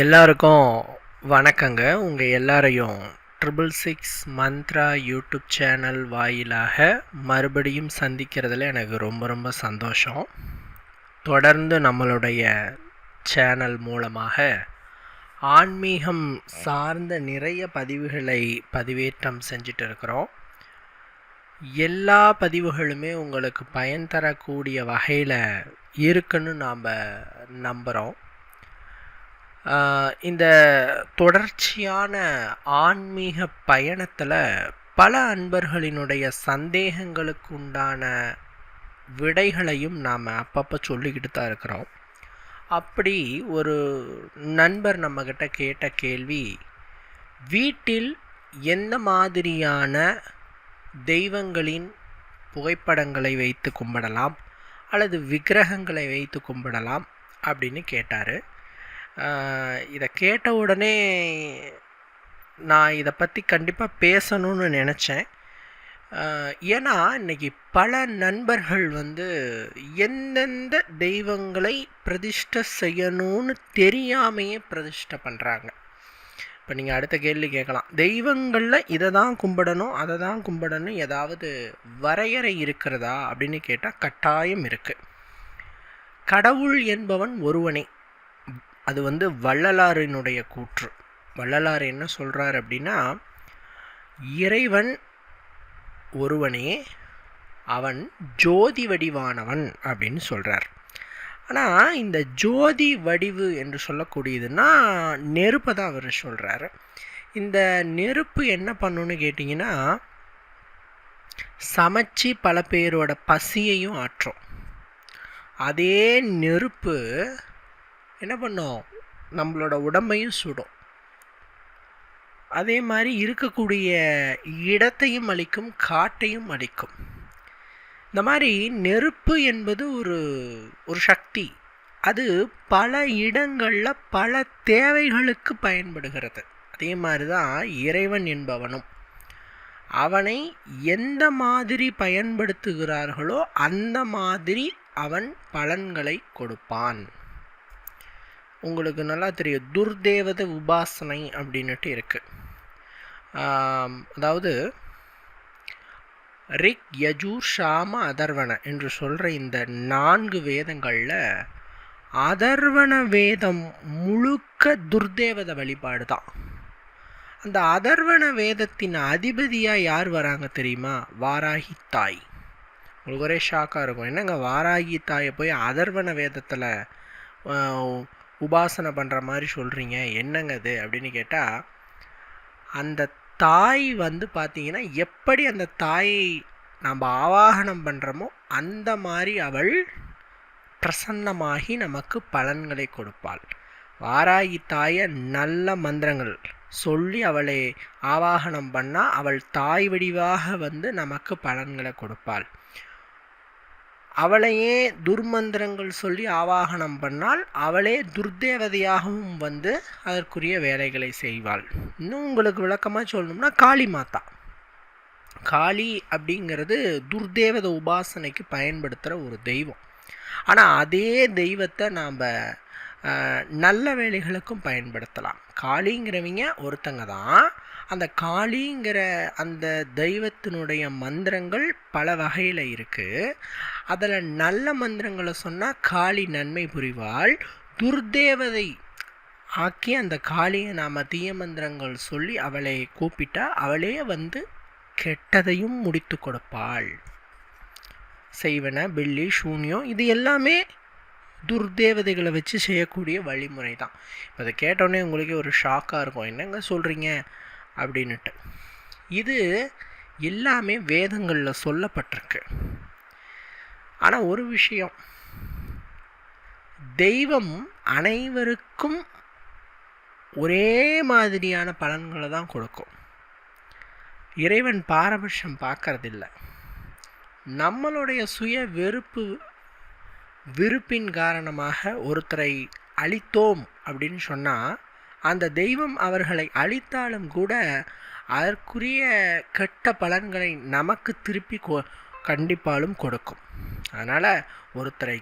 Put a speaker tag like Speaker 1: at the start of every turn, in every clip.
Speaker 1: எல்லாருக்கும் வணக்கங்க. உங்கள் எல்லாரையும் 666 மந்த்ரா யூடியூப் சேனல் வாயிலாக மறுபடியும் சந்திக்கிறதுல எனக்கு ரொம்ப ரொம்ப சந்தோஷம். தொடர்ந்து நம்மளுடைய சேனல் மூலமாக ஆன்மீகம் சார்ந்த நிறைய பதிவுகளை பதிவேற்றம் செஞ்சுட்டு இருக்கிறோம். எல்லா பதிவுகளுமே உங்களுக்கு பயன் தரக்கூடிய வகையில் இருக்குன்னு நாம் நம்புகிறோம். இந்த தொடர்ச்சியான ஆன்மீக பயணத்தில் பல அன்பர்களினுடைய சந்தேகங்களுக்கு உண்டான விடைகளையும் நாம் அப்பப்போ சொல்லிக்கிட்டு தான் இருக்கிறோம். அப்படி ஒரு நண்பர் நம்மக்கிட்ட கேட்ட கேள்வி, வீட்டில் எந்த மாதிரியான தெய்வங்களின் புகைப்படங்களை வைத்து கும்பிடலாம் அல்லது விக்கிரகங்களை வைத்து கும்பிடலாம் அப்படின்னு கேட்டார். இதை கேட்ட உடனே நான் இதை பற்றி கண்டிப்பாக பேசணும்னு நினச்சேன். ஏன்னா இன்றைக்கி பல நண்பர்கள் எந்தெந்த தெய்வங்களை பிரதிஷ்டை செய்யணும்னு தெரியாமையே பிரதிஷ்டை பண்ணுறாங்க. இப்போ நீங்கள் அடுத்த கேள்வி கேட்கலாம், தெய்வங்களில் இதை தான் கும்பிடணும் அதை தான் கும்பிடணும் ஏதாவது வரையறை இருக்கிறதா அப்படின்னு கேட்டால் கட்டாயம் இருக்குது. கடவுள் என்பவன் ஒருவனே. அது வள்ளலாரினுடைய கூற்று. வள்ளலார் என்ன சொல்கிறார் அப்படின்னா, இறைவன் ஒருவனே, அவன் ஜோதி வடிவானவன் அப்படின்னு சொல்கிறார். ஆனால் இந்த ஜோதி வடிவு என்று சொல்லக்கூடியதுன்னா நெருப்பை தான் அவர் சொல்கிறாரு. இந்த நெருப்பு என்ன பண்ணுன்னு கேட்டிங்கன்னா, சமைச்சு பல பேரோட பசியையும் ஆற்றும். அதே நெருப்பு என்ன பண்ணும், நம்மளோட உடம்பையும் சுடும். அதே மாதிரி இருக்கக்கூடிய இடத்தையும் அழிக்கும், காட்டையும் அழிக்கும். இந்த மாதிரி நெருப்பு என்பது ஒரு சக்தி. அது பல இடங்களில் பல தேவைகளுக்கு பயன்படுகிறது. அதே மாதிரி தான் இறைவன் என்பவனும். அவனை எந்த மாதிரி பயன்படுத்துகிறார்களோ அந்த மாதிரி அவன் பலன்களை கொடுப்பான். உங்களுக்கு நல்லா தெரியும், துர்தேவத உபாசனை அப்படின்னுட்டு இருக்குது. அதாவது ரிக், யஜூர், சாம, அதர்வன என்று சொல்கிற இந்த 4 வேதங்களில் அதர்வன வேதம் முழுக்க துர்தேவத வழிபாடு தான். அந்த அதர்வன வேதத்தின் அதிபதியாக யார் வராங்க தெரியுமா? வாராகி தாய். உங்களுக்கு ஒரே ஷாக்காக இருக்கும், என்னங்க வாராகி தாயை போய் அதர்வன வேதத்தில் உபாசனை பண்ணுற மாதிரி சொல்கிறீங்க, என்னங்க அது அப்படின்னு கேட்டால், அந்த தாய் பார்த்தீங்கன்னா எப்படி அந்த தாயை நாம் ஆவாகனம் பண்ணுறோமோ அந்த மாதிரி அவள் பிரசன்னமாகி நமக்கு பலன்களை கொடுப்பாள். வாராகி தாயை நல்ல மந்திரங்கள் சொல்லி அவளை ஆவாகனம் பண்ணால் அவள் தாய் வடிவாக நமக்கு பலன்களை கொடுப்பாள். அவளையே துர்மந்திரங்கள் சொல்லி ஆவாகனம் பண்ணால் அவளே துர்தேவதையாகவும் அதற்குரிய வேலைகளை செய்வாள். இன்னும் உங்களுக்கு விளக்கமாக சொல்லணும்னா காளி மாதா. காளி அப்படிங்கிறது துர்தேவத உபாசனைக்கு பயன்படுத்துகிற ஒரு தெய்வம். ஆனால் அதே தெய்வத்தை நாம் நல்ல வேலைகளுக்கும் பயன்படுத்தலாம். காளிங்கிறவங்க ஒருத்தங்க தான். அந்த காளிங்கிற அந்த தெய்வத்தினுடைய மந்திரங்கள் பல வகையில் இருக்குது. அதில் நல்ல மந்திரங்களை சொன்னால் காளி நன்மை புரிவாள். துர்தேவதை ஆக்கி அந்த காளியை நாம் தீய மந்திரங்கள் சொல்லி அவளை கூப்பிட்டா அவளே கெட்டதையும் முடித்து கொடுப்பாள். செய்வன, பில்லி, சூன்யம் இது எல்லாமே துர்தேவதைகளை வச்சு செய்யக்கூடிய வழிமுறை தான். இப்போ அதை கேட்டோடனே உங்களுக்கே ஒரு ஷாக்காக இருக்கும், என்னங்க சொல்கிறீங்க அப்படின்னுட்டு. இது எல்லாமே வேதங்களில் சொல்லப்பட்டிருக்கு. ஆனால் ஒரு விஷயம், தெய்வம் அனைவருக்கும் ஒரே மாதிரியான பலன்களை தான் கொடுக்கும். இறைவன் பாரபட்சம் பார்க்கறதில்ல. நம்மளுடைய சுய விருப்பின் காரணமாக ஒருத்தரை அழித்தோம் அப்படின்னு சொன்னால் அந்த தெய்வம் அவர்களை அழித்தாலும் கூட அதற்குரிய கெட்ட பலன்களை நமக்கு திருப்பி கண்டிப்பாலும் கொடுக்கும். அதனால் ஒருத்தரை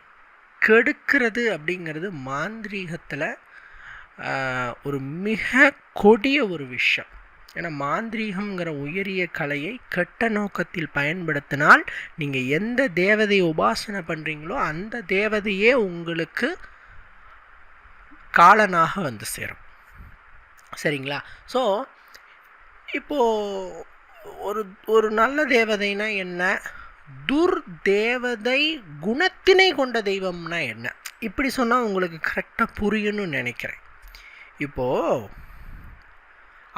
Speaker 1: கெடுக்கிறது அப்படிங்கிறது மாந்திரீகத்தில் ஒரு மிக கொடிய ஒரு விஷயம். ஏன்னா மாந்திரீகம்ங்கிற உயரிய கலையை கெட்ட நோக்கத்தில் பயன்படுத்தினால் நீங்கள் எந்த தேவதையை உபாசனை பண்ணுறீங்களோ அந்த தேவதையே உங்களுக்கு காலனாக வந்து சேரும். சரிங்களா? ஸோ இப்போது ஒரு நல்ல தேவதைனா என்ன, துர்தேவதை குணத்தினை கொண்ட தெய்வம்னா என்ன, இப்படி சொன்னால் உங்களுக்கு கரெக்டாக புரியும்னு நினைக்கிறேன். இப்போது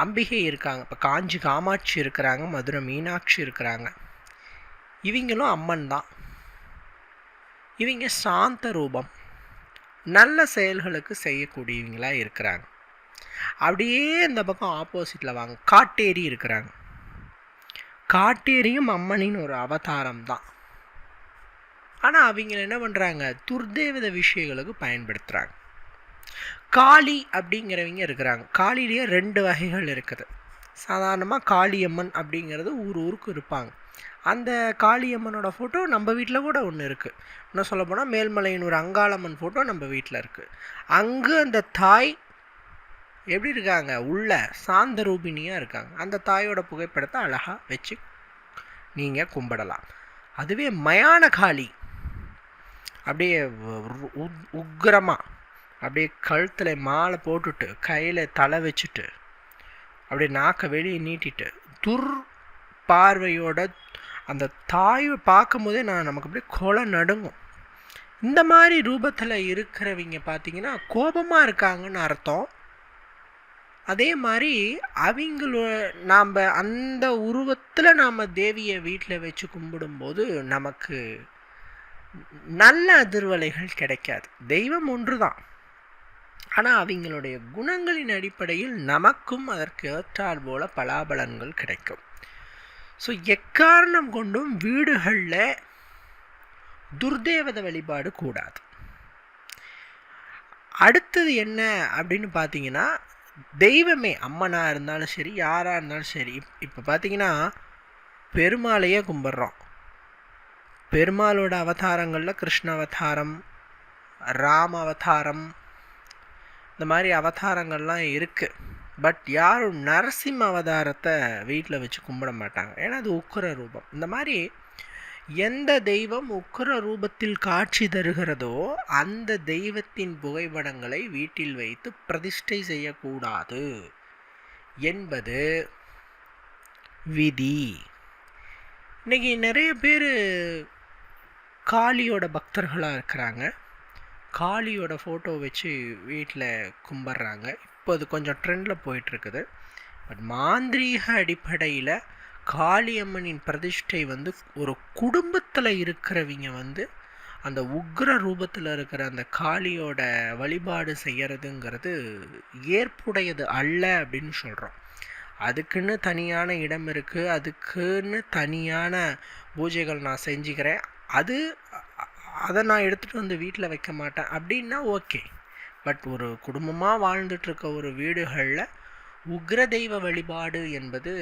Speaker 1: அம்பிகை இருக்காங்க, இப்போ காஞ்சி காமாட்சி இருக்கிறாங்க, மதுரை மீனாட்சி இருக்கிறாங்க. இவங்களும் அம்மன் தான். இவங்க சாந்த ரூபம், நல்ல செயல்களுக்கு செய்யக்கூடியவங்களாக இருக்கிறாங்க. அப்படியே இந்த பக்கம் ஆப்போசிட்டில் வாங்க, காட்டேரி இருக்கிறாங்க. காட்டேரியும் அம்மனின் ஒரு அவதாரம் தான். ஆனால் அவங்க என்ன பண்ணுறாங்க, துர்தேவத விஷயங்களுக்கு பயன்படுத்துகிறாங்க. காளி அப்படிங்கிறவங்க இருக்கிறாங்க. காளிலேயே 2 வகைகள் இருக்குது. சாதாரணமாக காளியம்மன் அப்படிங்கிறது ஊருக்கு இருப்பாங்க. அந்த காளியம்மனோட ஃபோட்டோ நம்ம வீட்டில் கூட ஒன்று இருக்குது. இன்னும் சொல்ல போனால் மேல்மலையின் ஒரு அங்காளம்மன் ஃபோட்டோ நம்ம வீட்டில் இருக்குது. அங்கு அந்த தாய் எப்படி இருக்காங்க, உள்ள சாந்த ரூபினியாக இருக்காங்க. அந்த தாயோட புகைப்படத்தை அழகாக வச்சு நீங்கள் கும்பிடலாம். அதுவே மயான காளி அப்படியே உக்கிரமாக அப்படியே கழுத்தில் மாலை போட்டுட்டு கையில் தலை வச்சுட்டு அப்படியே நாக்கை வெளியே நீட்டிட்டு துர் பார்வையோட அந்த தாயை பார்க்கும் போதே நமக்கு அப்படியே கொலை நடுங்கும். இந்த மாதிரி ரூபத்தில் இருக்கிறவங்க பார்த்தீங்கன்னா கோபமாக இருக்காங்கன்னு அர்த்தம். அதே மாதிரி நாம் அந்த உருவத்தில் நாம் தேவியை வீட்டில் வச்சு கும்பிடும்போது நமக்கு நல்ல அதிர்வலைகள் கிடைக்காது. தெய்வம் ஒன்று தான், ஆனால் அவங்களுடைய குணங்களின் அடிப்படையில் நமக்கும் அதற்கு ஏற்றால் போல பலாபலன்கள் கிடைக்கும். ஸோ எக்காரணம் கொண்டும் வீடுகளில் துர்தேவத வழிபாடு கூடாது. அடுத்தது என்ன அப்படின்னு பார்த்தீங்கன்னா, தெய்வமே அம்மனாக இருந்தாலும் சரி, யாராக இருந்தாலும் சரி. இப்போ பார்த்தீங்கன்னா பெருமாளையே கும்பிட்றோம். பெருமாளோட அவதாரங்களில் கிருஷ்ண அவதாரம், ராம அவதாரம், இந்த மாதிரி அவதாரங்கள்லாம் இருக்குது. பட் யாரும் நரசிம்ம அவதாரத்தை வீட்டில் வச்சு கும்பிட மாட்டாங்க, ஏன்னா அது உக்கிர ரூபம். இந்த மாதிரி எந்த தெய்வம் உக்கிர ரூபத்தில் காட்சி தருகிறதோ அந்த தெய்வத்தின் புகைப்படங்களை வீட்டில் வைத்து பிரதிஷ்டை செய்யக்கூடாது என்பது விதி. இன்னைக்கு நிறைய பேர் காளியோட பக்தர்களாக இருக்கிறாங்க. காளியோட ஃபோட்டோ வச்சு வீட்டில் கும்பிட்றாங்க. இப்போ அது கொஞ்சம் ட்ரெண்டில் போயிட்டுருக்குது. பட் மாந்திரீக அடிப்படையில் காளியம்மனின் பிரதிஷ்டை வந்து ஒரு குடும்பத்தில் இருக்கிறவங்க அந்த உக்ர ரூபத்தில் இருக்கிற அந்த காளியோட வழிபாடு செய்கிறதுங்கிறது ஏற்புடையது அல்ல அப்படின்னு சொல்கிறோம். அதுக்குன்னு தனியான இடம் இருக்குது, அதுக்குன்னு தனியான பூஜைகள் நான் செஞ்சுக்கிறேன், அதை நான் எடுத்துகிட்டு வந்து வீட்டில் வைக்க மாட்டேன் அப்படின்னா ஓகே. பட் ஒரு குடும்பமாக வாழ்ந்துட்டுருக்க ஒரு வீடுகளில் உக்ர தெய்வ வழிபாடு என்பது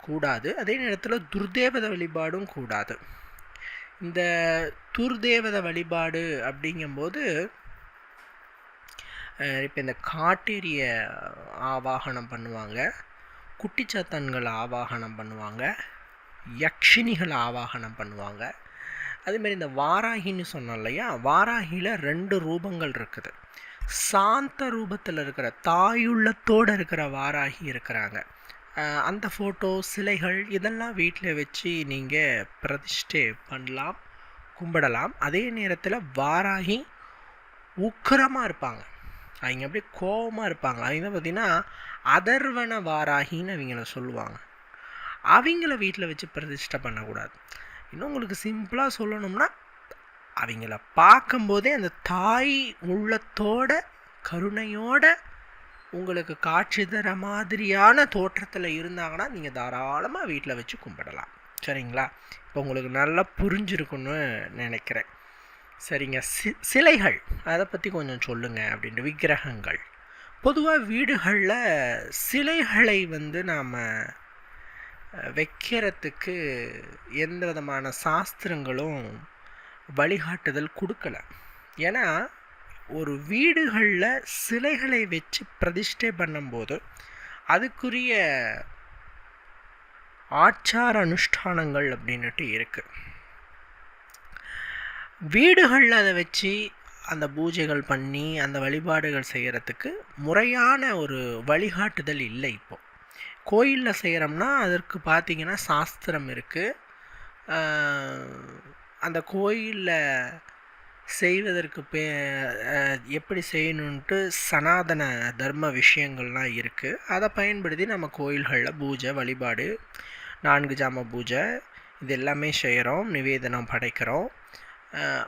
Speaker 1: கூடாது. அதே நேரத்தில் துர்தேவத வழிபாடும் கூடாது. இந்த துர்தேவத வழிபாடு அப்படிங்கும்போது இப்போ இந்த காட்டேரிய ஆவாகனம் பண்ணுவாங்க, குட்டிச்சாத்தான்கள் ஆவாகனம் பண்ணுவாங்க, யக்ஷினிகள் ஆவாகனம் பண்ணுவாங்க. அதேமாதிரி இந்த வாராகின்னு சொன்னோம் இல்லையா, வாராகியில் 2 ரூபங்கள் இருக்குது. சாந்த ரூபத்தில் இருக்கிற தாயுள்ளத்தோடு இருக்கிற வாராகி இருக்கிறாங்க. அந்த ஃபோட்டோ சிலைகள் இதெல்லாம் வீட்டில் வச்சு நீங்கள் பிரதிஷ்டை பண்ணலாம், கும்பிடலாம். அதே நேரத்தில் வாராகி உக்கிரமாக இருப்பாங்க, அவங்க அப்படியே கோபமாக இருப்பாங்க. அவங்க பார்த்திங்கன்னா அதர்வன வாராகின்னு அவங்கள சொல்லுவாங்க. அவங்கள வீட்டில் வச்சு பிரதிஷ்டை பண்ணக்கூடாது. இன்னும் உங்களுக்கு சிம்பிளாக சொல்லணும்னா, அவங்கள பார்க்கும்போதே அந்த தாய் உள்ளத்தோட கருணையோட உங்களுக்கு காட்சி தர மாதிரியான தோற்றத்தில் இருந்தாங்கன்னா நீங்கள் தாராளமாக வீட்டில் வச்சு கும்பிடலாம். சரிங்களா? இப்போ உங்களுக்கு நல்லா புரிஞ்சிருக்குன்னு நினைக்கிறேன். சரிங்க. சிலைகள் அதை பற்றி கொஞ்சம் சொல்லுங்கள் அப்படின்ட்டு. விக்கிரகங்கள் பொதுவாக வீடுகளில் சிலைகளை நாம் வைக்கிறதுக்கு எந்த விதமான சாஸ்திரங்களும் வழிகாட்டுதல் கொடுக்கல. ஏன்னா ஒரு வீடுகளில் சிலைகளை வச்சு பிரதிஷ்டை பண்ணும்போது அதுக்குரிய ஆச்சார அனுஷ்டானங்கள் அப்படின்னுட்டு இருக்குது. வீடுகளில் அதை வச்சு அந்த பூஜைகள் பண்ணி அந்த வழிபாடுகள் செய்கிறதுக்கு முறையான ஒரு வழிகாட்டுதல் இல்லை. இப்போது கோயிலில் செய்கிறோம்னா அதற்கு பார்த்திங்கன்னா சாஸ்திரம் இருக்குது. அந்த கோயிலில் செய்வதற்கு எப்படி செய்யணுன்ட்டு சனாதன தர்ம விஷயங்கள்லாம் இருக்குது. அதை பயன்படுத்தி நம்ம கோயில்களில் பூஜை வழிபாடு 4 ஜாம பூஜை இது எல்லாமே செய்கிறோம், நிவேதனம் படைக்கிறோம்.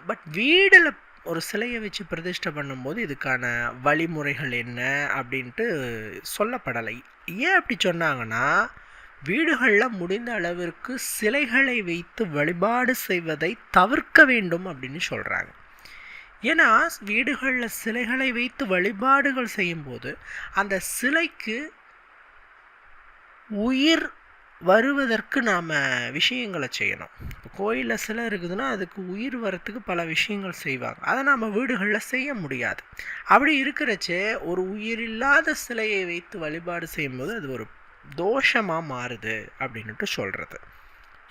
Speaker 1: பட் வீடில் ஒரு சிலையை வச்சு பிரதிஷ்டை பண்ணும்போது இதுக்கான வழிமுறைகள் என்ன அப்படின்ட்டு சொல்லப்படலை. ஏன் அப்படி சொன்னாங்கன்னா, வீடுகளில் முடிந்த அளவிற்கு சிலைகளை வைத்து வழிபாடு செய்வதை தவிர்க்க வேண்டும் அப்படின்னு சொல்கிறாங்க. ஏன்னா வீடுகளில் சிலைகளை வைத்து வழிபாடுகள் செய்யும்போது அந்த சிலைக்கு உயிர் வருவதற்கு நாம் விஷயங்களை செய்யணும். இப்போ கோயிலில் சிலை இருக்குதுன்னா அதுக்கு உயிர் வரத்துக்கு பல விஷயங்கள் செய்வாங்க. அதை நாம் வீடுகளில் செய்ய முடியாது. அப்படி இருக்கிறச்சே ஒரு உயிரில்லாத சிலையை வைத்து வழிபாடு செய்யும்போது அது ஒரு தோஷமாக மாறுது அப்படின்ட்டு சொல்கிறது.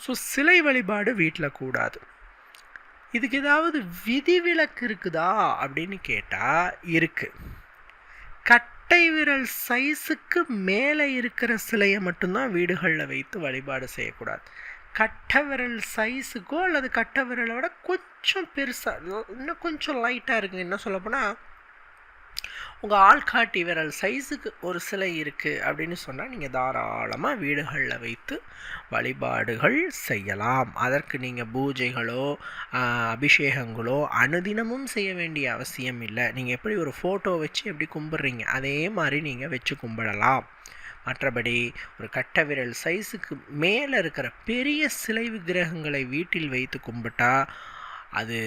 Speaker 1: ஸோ சிலை வழிபாடு வீட்டில் கூடாது. இதுக்கு ஏதாவது விதிவிலக்கு இருக்குதா அப்படின்னு கேட்டால் இருக்குது. கட்டை விரல் சைஸுக்கு மேலே இருக்கிற சிலையை மட்டும்தான் வீடுகளில் வைத்து வழிபாடு செய்யக்கூடாது. கட்டை விரல் சைஸுக்கோ அல்லது கட்டை விரலை விட கொஞ்சம் பெருசாக இன்னும் கொஞ்சம் லைட்டாக இருக்குது. என்ன சொல்லப்போனால் உங்கள் ஆள்காட்டி விரல் சைஸுக்கு ஒரு சிலை இருக்குது அப்படின்னு சொன்னால் நீங்கள் தாராளமாக வீடுகளில் வைத்து வழிபாடுகள் செய்யலாம். அதற்கு நீங்கள் பூஜைகளோ அபிஷேகங்களோ அனுதினமும் செய்ய வேண்டிய அவசியம் இல்லை. நீங்கள் எப்படி ஒரு ஃபோட்டோ வச்சு எப்படி கும்பிட்றீங்க அதே மாதிரி நீங்கள் வச்சு கும்பிடலாம். மற்றபடி ஒரு கட்டை விரல் சைஸுக்கு மேலே இருக்கிற பெரிய சிலை விக்கிரகங்களை வீட்டில் வைத்து கும்பிட்டா அது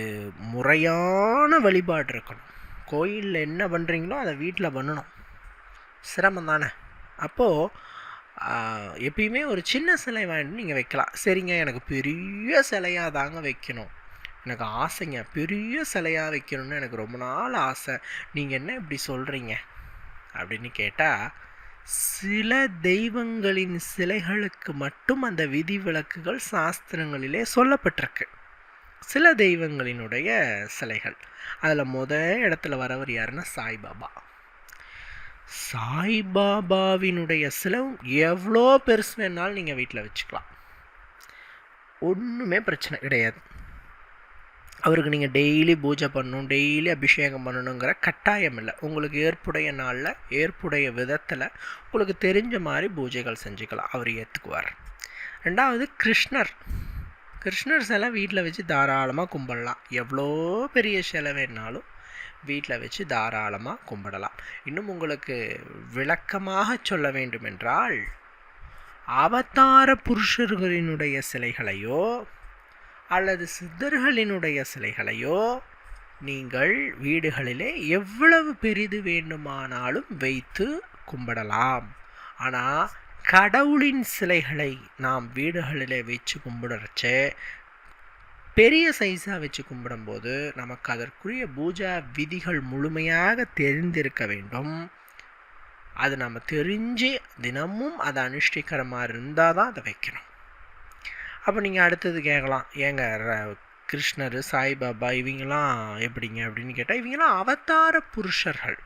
Speaker 1: முறையான வழிபாடு இருக்கணும். கோயிலில் என்ன பண்ணுறீங்களோ அதை வீட்டில் பண்ணணும். சிரமம் தானே. அப்போது எப்பயுமே ஒரு சின்ன சிலை வாங்கிட்டு நீங்கள் வைக்கலாம். சரிங்க, எனக்கு பெரிய சிலையாக தாங்க வைக்கணும், எனக்கு ஆசைங்க, பெரிய சிலையாக வைக்கணும்னு எனக்கு ரொம்ப நாள் ஆசை, நீங்கள் என்ன இப்படி சொல்கிறீங்க அப்படின்னு கேட்டால், சில தெய்வங்களின் சிலைகளுக்கு மட்டும் அந்த விதிவிலக்குகள் சாஸ்திரங்களிலே சொல்லப்பட்டிருக்கு. சில தெய்வங்களினுடைய சிலைகள் அதில் இடத்துல வரவர் யாருன்னா சாய்பாபா. சாய்பாபாவினுடைய சிலை எவ்வளோ பெருசு வேணாலும் நீங்கள் வீட்டில் வச்சுக்கலாம், ஒன்றுமே பிரச்சனை கிடையாது. அவருக்கு நீங்கள் டெய்லி பூஜை பண்ணணும், டெய்லி அபிஷேகம் பண்ணணுங்கிற கட்டாயம் இல்லை. உங்களுக்கு ஏற்புடைய நாளில் ஏற்புடைய விதத்தில் உங்களுக்கு தெரிஞ்ச மாதிரி பூஜைகள் செஞ்சுக்கலாம், அவர் ஏற்றுக்குவார். ரெண்டாவது கிருஷ்ணர் சிலை வீட்டில் வச்சு தாராளமாக கும்பிடலாம். எவ்வளோ பெரிய சிலை வேணாலும் வீட்டில் வச்சு தாராளமாக கும்பிடலாம். இன்னும் உங்களுக்கு விளக்கமாக சொல்ல வேண்டுமென்றால், அவதார புருஷர்களினுடைய சிலைகளையோ அல்லது சித்தர்களினுடைய சிலைகளையோ நீங்கள் வீடுகளிலே எவ்வளவு பெரிது வேண்டுமானாலும் வைத்து கும்பிடலாம். ஆனால் கடவுளின் சிலைகளை நாம் வீடுகளிலே வச்சு கும்பிடுறச்சே பெரிய சைஸாக வச்சு கும்பிடும்போது நமக்கு அதற்குரிய பூஜா விதிகள் முழுமையாக தெரிந்திருக்க வேண்டும். அது நம்ம தெரிஞ்சு தினமும் அதை அனுஷ்டிக்கிற மாதிரி இருந்தால் தான் அதை வைக்கணும். அப்போ நீங்கள் அடுத்தது கேட்கலாம், ஏங்க கிருஷ்ணர் சாய்பாபா இவங்கெல்லாம் எப்படிங்க அப்படின்னு கேட்டால், இவங்கெல்லாம் அவதார புருஷர்கள்,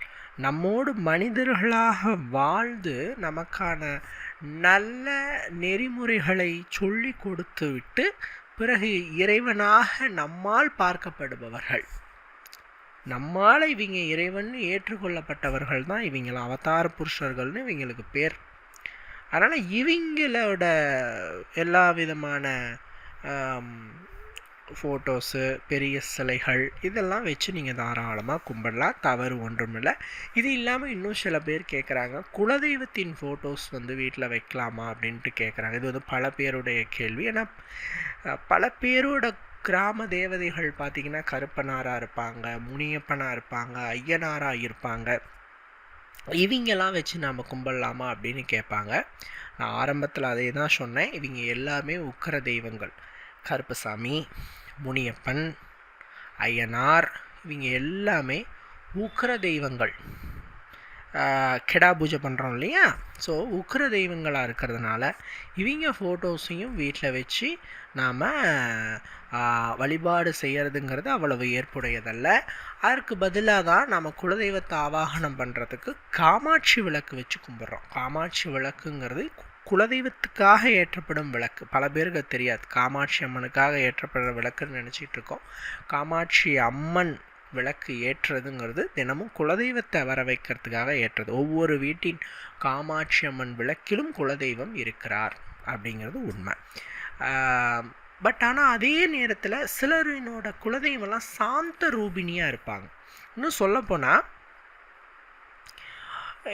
Speaker 1: நம்மோடு மனிதர்களாக வாழ்ந்து நமக்கான நல்ல நெறிமுறைகளை சொல்லி கொடுத்து விட்டு பிறகு இறைவனாக நம்மால் பார்க்கப்படுபவர்கள். நம்மால் இவங்க இறைவன் ஏற்றுக்கொள்ளப்பட்டவர்கள் தான் இவங்களாம் அவதார புருஷர்கள்னு இவங்களுக்கு பேர். அதனால் இவங்களோட எல்லா விதமான ஃபோட்டோஸு பெரிய சிலைகள் இதெல்லாம் வச்சு நீங்கள் தாராளமாக கும்பிடலாம், தவறு ஒன்றுமில்லை. இது இல்லாமல் இன்னும் சில பேர் கேட்குறாங்க, குலதெய்வத்தின் ஃபோட்டோஸ் வீட்டில் வைக்கலாமா அப்படின்ட்டு கேட்குறாங்க. இது பல பேருடைய கேள்வி. ஏன்னா பல பேரோட கிராம தேவதைகள் பார்த்திங்கன்னா கருப்பனாராக இருப்பாங்க, முனியப்பனாக இருப்பாங்க, ஐயனாராக இருப்பாங்க. இவங்கெல்லாம் வச்சு நாம் கும்பிடலாமா அப்படின்னு கேட்பாங்க. நான் ஆரம்பத்தில் அதே தான் சொன்னேன். இவங்க எல்லாமே உக்கிர தெய்வங்கள். கருப்பசாமி, முனியப்பன், ஐயனார் இவங்க எல்லாமே உக்கிர தெய்வங்கள், கெடா பூஜை பண்ணுறோம் இல்லையா, ஸோ உக்கிர தெய்வங்களாக இருக்கிறதுனால இவங்க ஃபோட்டோஸையும் வீட்டில் வச்சு நாம் வழிபாடு செய்கிறதுங்கிறது அவ்வளவு ஏற்புடையதல்ல. அதற்கு பதிலாக தான் நம்ம குலதெய்வத்தை ஆவாகனம் பண்ணுறதுக்கு காமாட்சி விளக்கு வச்சு கும்பிட்றோம். காமாட்சி விளக்குங்கிறது குலதெய்வத்துக்காக ஏற்றப்படும் விளக்கு. பல பேருக்கு தெரியாது, காமாட்சி அம்மனுக்காக ஏற்றப்படுற விளக்குன்னு நினச்சிட்டு இருக்கோம். காமாட்சி அம்மன் விளக்கு ஏற்றுறதுங்கிறது தினமும் குலதெய்வத்தை வர வைக்கிறதுக்காக ஏற்றது. ஒவ்வொரு வீட்டின் காமாட்சி அம்மன் விளக்கிலும் குலதெய்வம் இருக்கிறார் அப்படிங்கிறது உண்மை. பட் ஆனால் அதே நேரத்தில் சிலரினோட குலதெய்வம்லாம் சாந்த ரூபிணியாக இருப்பாங்க. இன்னும் சொல்லப்போனால்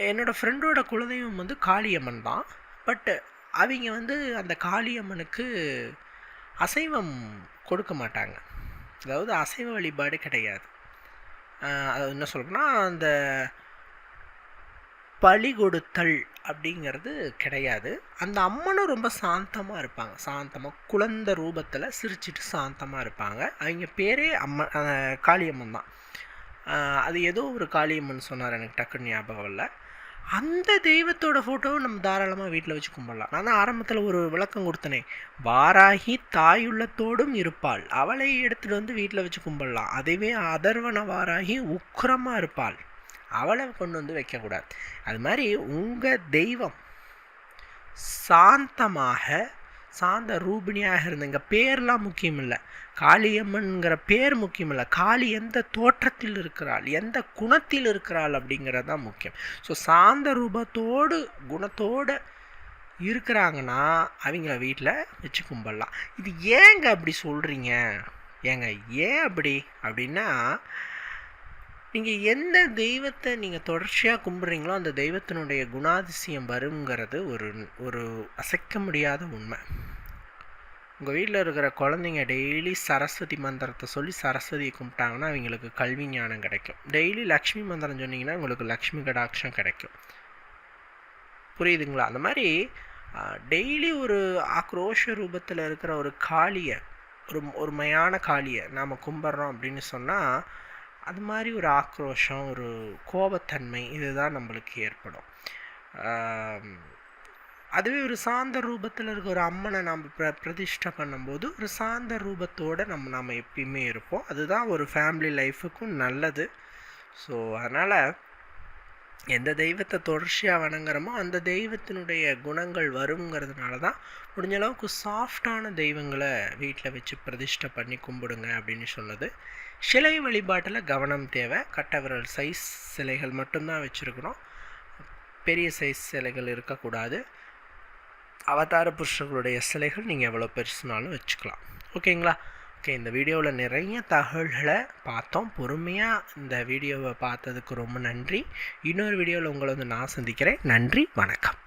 Speaker 1: என்னோடய ஃப்ரெண்டோட குலதெய்வம் வந்து காளியம்மன் தான். பட்டு அவங்க அந்த காளியம்மனுக்கு அசைவம் கொடுக்க மாட்டாங்க. அதாவது அசைவ வழிபாடு கிடையாது. அது என்ன சொல்லணும்னா அந்த பலி கொடுத்தல் அப்படிங்கிறது கிடையாது. அந்த அம்மனும் ரொம்ப சாந்தமாக இருப்பாங்க. சாந்தமாக குழந்தை ரூபத்தில் சிரிச்சிட்டு சாந்தமாக இருப்பாங்க. அவங்க பேரே காளியம்மன் தான். அது ஏதோ ஒரு காளியம்மன் சொன்னார், எனக்கு டக்குன்னு ஞாபகம் இல்லை. அந்த தெய்வத்தோட ஃபோட்டோவை நம்ம தாராளமாக வீட்டில் வச்சு கும்பிடலாம். நான் தான் ஆரம்பத்தில் ஒரு விளக்கம் கொடுத்தனே, வாராகி தாயுள்ளத்தோடும் இருப்பாள், அவளை எடுத்துகிட்டு வீட்டில் வச்சு கும்பிடலாம். அதுவே அதர்வன வாராகி உக்கிரமாக இருப்பாள், அவளை கொண்டு வைக்கக்கூடாது. அது மாதிரி உங்கள் தெய்வம் சாந்த ரூபிணியாக இருந்துங்க. பேர்லாம் முக்கியம் இல்லை, காளியம்மன்கிற பேர் முக்கியம் இல்லை, காளி எந்த தோற்றத்தில் இருக்கிறாள், எந்த குணத்தில் இருக்கிறாள் அப்படிங்கிறது தான் முக்கியம். ஸோ சாந்த ரூபத்தோடு குணத்தோடு இருக்கிறாங்கன்னா அவங்கள வீட்டில் வச்சு கும்பிடலாம். இது ஏங்க அப்படி சொல்கிறீங்க? ஏங்க ஏன் அப்படி அப்படின்னா, நீங்கள் எந்த தெய்வத்தை நீங்கள் தொடர்ச்சியாக கும்பிட்றீங்களோ அந்த தெய்வத்தினுடைய குணாதிசயம் வருங்கிறது ஒரு அசைக்க முடியாத உண்மை. உங்கள் வீட்டில் இருக்கிற குழந்தைங்க டெய்லி சரஸ்வதி மந்திரத்தை சொல்லி சரஸ்வதியை கும்பிட்டாங்கன்னா அவங்களுக்கு கல்வி ஞானம் கிடைக்கும். டெய்லி லக்ஷ்மி மந்திரம் சொன்னீங்கன்னா உங்களுக்கு லக்ஷ்மி கடாட்சம் கிடைக்கும். புரியுதுங்களா? அந்த மாதிரி டெய்லி ஒரு ஆக்ரோஷ ரூபத்தில் இருக்கிற ஒரு காளியை, ஒரு மயான காளியை நாம் கும்பிட்றோம் அப்படின்னு சொன்னால் அது மாதிரி ஒரு ஆக்ரோஷம், ஒரு கோபத்தன்மை இதுதான் நம்மளுக்கு ஏற்படும். அதுவே ஒரு சாந்த ரூபத்தில் இருக்க ஒரு அம்மனை நாம் பிரதிஷ்டை பண்ணும்போது ஒரு சாந்த ரூபத்தோடு நம்ம எப்பயுமே இருப்போம். அதுதான் ஒரு ஃபேமிலி லைஃபுக்கும் நல்லது. ஸோ அதனால் எந்த தெய்வத்தை தொடர்ச்சியாக வணங்குறோமோ அந்த தெய்வத்தினுடைய குணங்கள் வருங்கிறதுனால தான் முடிஞ்ச அளவுக்கு சாஃப்டான தெய்வங்களை வீட்டில் வச்சு பிரதிஷ்டை பண்ணி கும்பிடுங்க அப்படின்னு சொன்னது. சிலை வழிபாட்டில் கவனம் தேவை. கட்டவிரல் சைஸ் சிலைகள் மட்டும்தான் வச்சுருக்கணும், பெரிய சைஸ் சிலைகள் இருக்கக்கூடாது. அவதார புருஷர்களுடைய சிலைகள் நீங்கள் எவ்வளோ பெருசுனாலும் வச்சுக்கலாம். ஓகேங்களா? ஓகே, இந்த வீடியோவில் நிறைய தகவல்களை பார்த்தோம். பொறுமையாக இந்த வீடியோவை பார்த்ததுக்கு ரொம்ப நன்றி. இன்னொரு வீடியோவில் உங்களை நான் சந்திக்கிறேன். நன்றி, வணக்கம்.